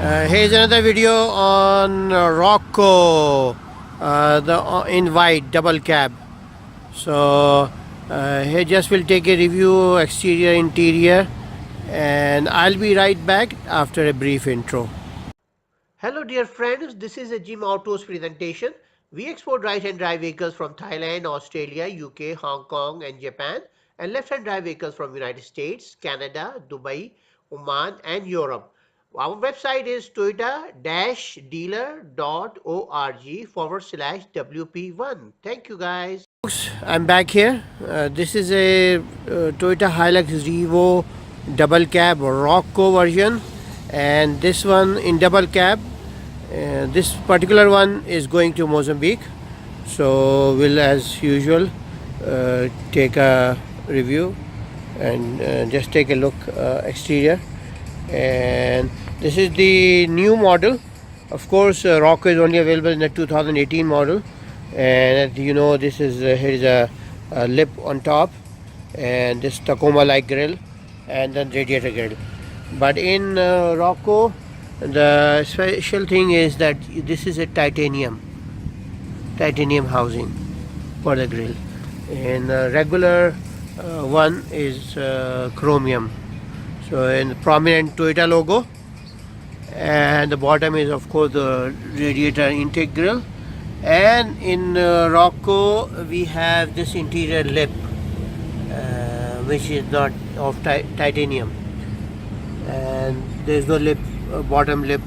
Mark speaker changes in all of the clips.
Speaker 1: Here's another video on Rocco, in white double cab. So here just will take a review exterior interior, and I'll be right back after a brief intro. Hello dear friends, this is a Jim Autos presentation. We export right-hand drive vehicles from Thailand, Australia, UK, Hong Kong and Japan, and left-hand drive vehicles from United States, Canada, Dubai, Oman and Europe. Our website is toyota-dealer.org/WP1. Thank you guys. I'm back here. This is a Toyota Hilux Revo double cab Rocco version, and this one in double cab. This particular one is going to Mozambique, so we'll as usual take a review and just take a look exterior. And this is the new model. Of course, Rocco is only available in the 2018 model, and as you know, this is here is a lip on top, and this Tacoma like grill, and then radiator grill. But in Rocco, the special thing is that this is a titanium housing for the grill. In regular one is chromium. So in the prominent Toyota logo, and the bottom is of course the radiator intake grill. And in Rocco we have this interior lip, which is not of titanium, and there is no lip, bottom lip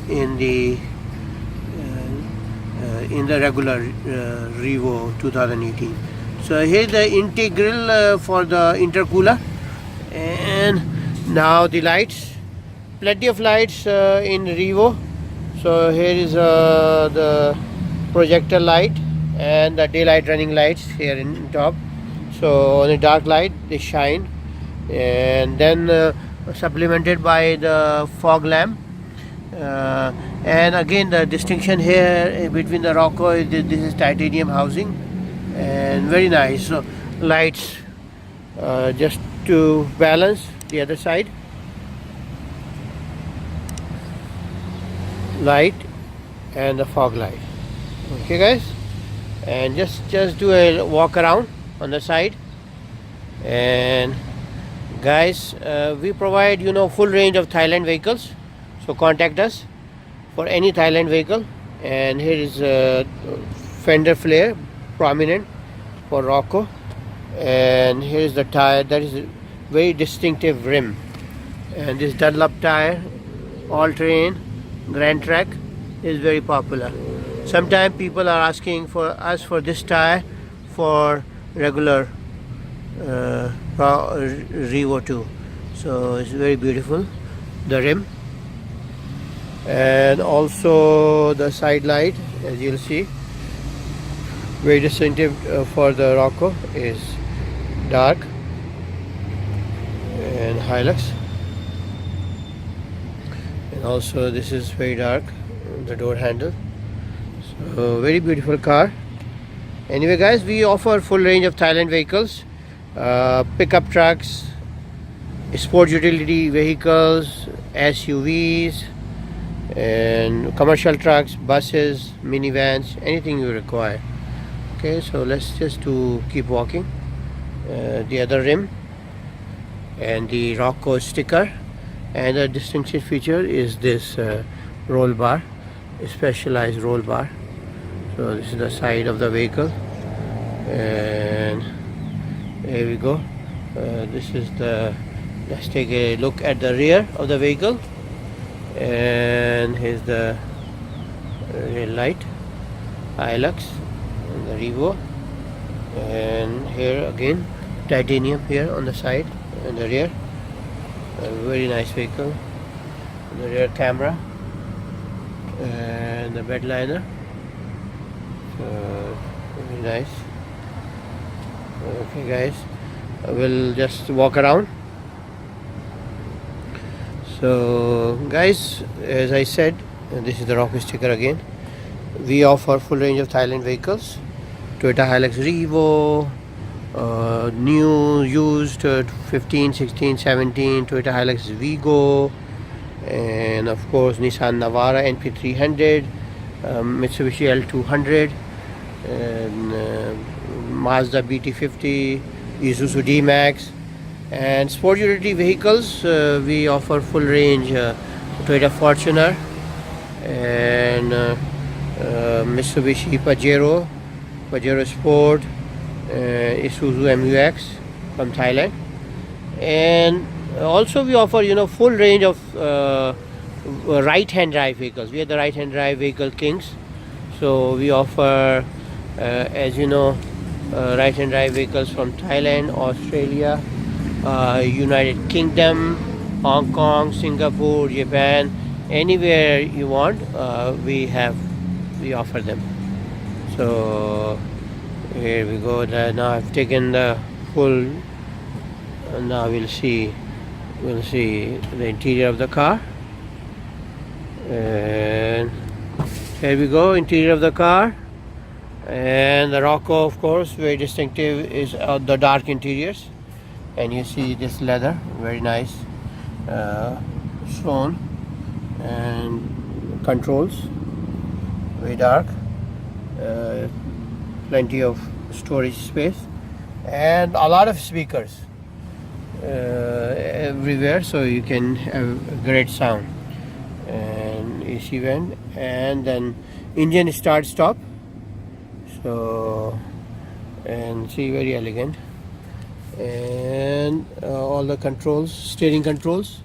Speaker 1: in the regular Revo 2018. So here is the intake grill for the intercooler. And now the lights, plenty of lights in Revo. So here is the projector light and the daylight running lights here in top. So on a dark light they shine, and then supplemented by the fog lamp. And again the distinction here between the Rocco is this is titanium housing, and very nice. So lights just to balance the other side, light and the fog light. Okay guys, and just do a walk around on the side. And guys, we provide full range of Thailand vehicles, so contact us for any Thailand vehicle. And here is a fender flare prominent for Rocco, and here is the tire, that is a very distinctive rim. And this Dunlop tire, all terrain Grand Track, is very popular. Sometimes people are asking for us for this tire for regular Revo 2. So it's very beautiful, the rim. And also the side light, as you'll see, very distinctive for the Rocco is dark and Hilux. And also this is very dark, the door handle. So very beautiful car. Anyway guys, we offer full range of Thailand vehicles, pickup trucks, sport utility vehicles, SUVs, and commercial trucks, buses, minivans, anything you require. Okay, so let's just keep walking. The other rim and the Rocco sticker, and the distinctive feature is this roll bar, a specialized roll bar. So this is the side of the vehicle, and there we go. This is let's take a look at the rear of the vehicle. And here's the rear light, Hilux and the Revo. And here again titanium here on the side and the rear. A very nice vehicle. The rear camera and the bed liner. So very nice. Okay guys, we'll just walk around. So guys, as I said, this is the Rocco sticker again. We offer full range of Thailand vehicles, Toyota Hilux Revo, new, used, 15, 16, 17, Toyota Hilux Vigo, and of course Nissan Navara NP300, Mitsubishi L200, and Mazda BT50, Isuzu D-Max. And sport utility vehicles, we offer full range Toyota Fortuner and Mitsubishi Pajero Sport, Isuzu MUX from Thailand. And also we offer full range of right hand drive vehicles. We are the right hand drive vehicle kings, so we offer as you know right hand drive vehicles from Thailand, Australia, United Kingdom, Hong Kong, Singapore, Japan, anywhere you want, we offer them. So here we go. Now I've taken the full. Now we'll see the interior of the car. And here we go, interior of the car. And the Rocco, of course, very distinctive is the dark interiors. And you see this leather, very nice, stone, and controls, very dark, plenty of storage space, and a lot of speakers everywhere, so you can have great sound. And AC vent, and then engine start stop. So, and see, very elegant. And all the controls, steering controls,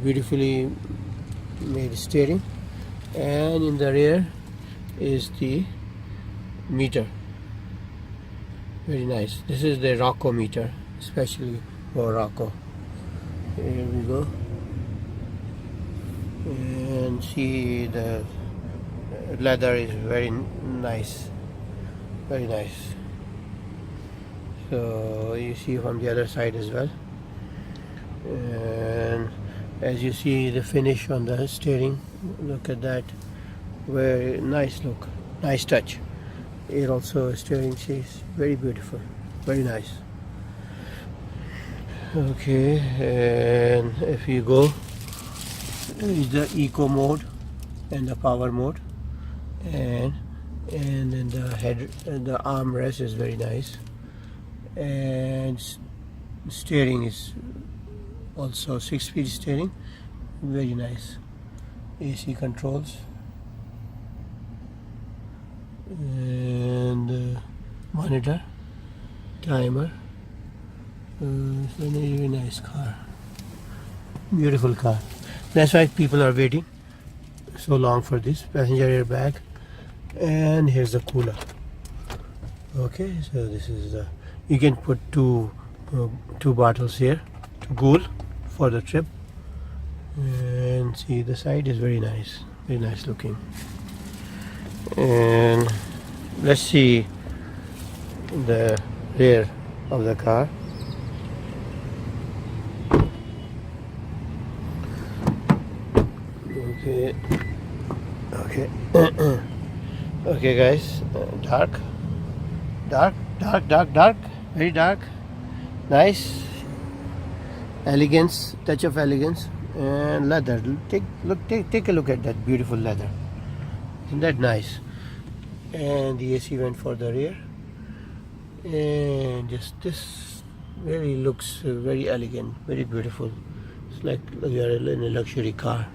Speaker 1: beautifully made steering. And in the rear is the meter, very nice. This is the Rocco meter, especially for Rocco. Here we go. And see, the leather is very nice, very nice. So you see from the other side as well. And as you see the finish on the steering, look at that, very nice look, nice touch. Here also steering sheets, very beautiful, very nice. Okay, and if you go, is the eco mode and the power mode, and then the head, the armrest is very nice, and steering is also 6-speed steering, very nice. AC controls and monitor, timer. It's a very nice car, beautiful car. That's why people are waiting so long for this. Passenger airbag, and here's the cooler. Okay, so this is the, you can put two bottles here to cool for the trip. And see, the side is very nice looking. And let's see the rear of the car. Okay okay guys, dark, very dark, nice, elegance, touch of elegance. And leather, take a look at that beautiful leather, isn't that nice? And the AC vent for the rear, and just this really looks very elegant, very beautiful. It's like you are in a luxury car.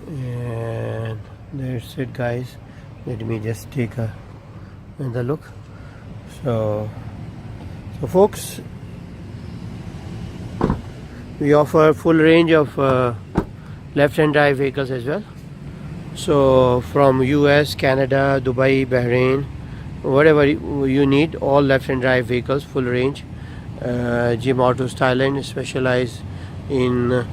Speaker 1: And there's it, guys. Let me just take another look. So folks, we offer full range of left-hand drive vehicles as well. So from US, Canada, Dubai, Bahrain, whatever you need, all left-hand drive vehicles, full range. Jim Autos Thailand specialize in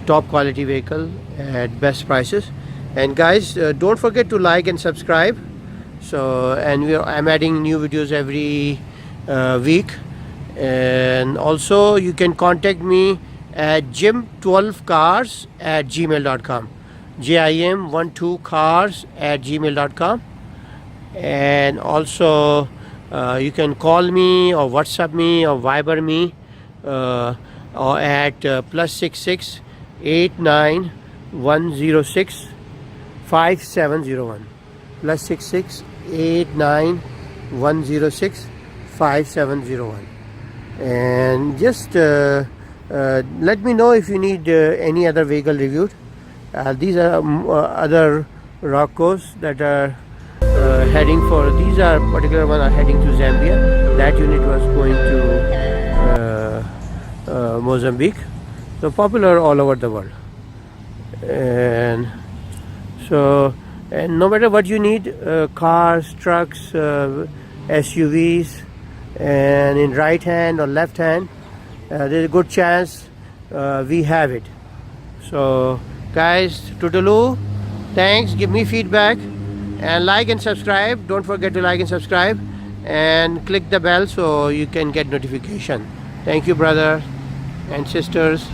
Speaker 1: top quality vehicle at best prices. And guys, don't forget to like and subscribe. So, and I'm adding new videos every week. And also you can contact me at jim12cars@gmail.com, jim12cars@gmail.com. And also you can call me or WhatsApp me or Viber me or at +66 +89 106 5701 +66 89 106 5701. And just let me know if you need any other vehicle reviewed. These are other Roccos that are heading for, these are particular one are heading to Zambia. That unit was going to Mozambique. So popular all over the world. And so, and no matter what you need, cars, trucks, SUVs, and in right hand or left hand, there's a good chance we have it. So guys, toodaloo, thanks, give me feedback and like and subscribe. Don't forget to like and subscribe and click the bell so you can get notification. Thank you, brother and sisters.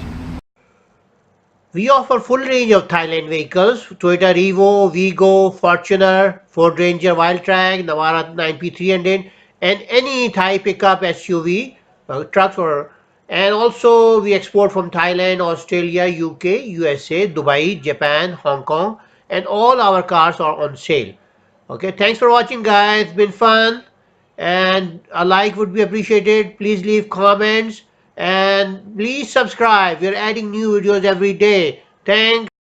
Speaker 1: We offer full range of Thailand vehicles: Toyota Revo, Vigo, Fortuner, Ford Ranger Wildtrak, Navara 9P300, and any Thai pickup SUV, trucks, and also we export from Thailand, Australia, UK, USA, Dubai, Japan, Hong Kong, and all our cars are on sale. Okay, thanks for watching, guys. It's been fun, and a like would be appreciated. Please leave comments and please subscribe. We're adding new videos every day. Thanks.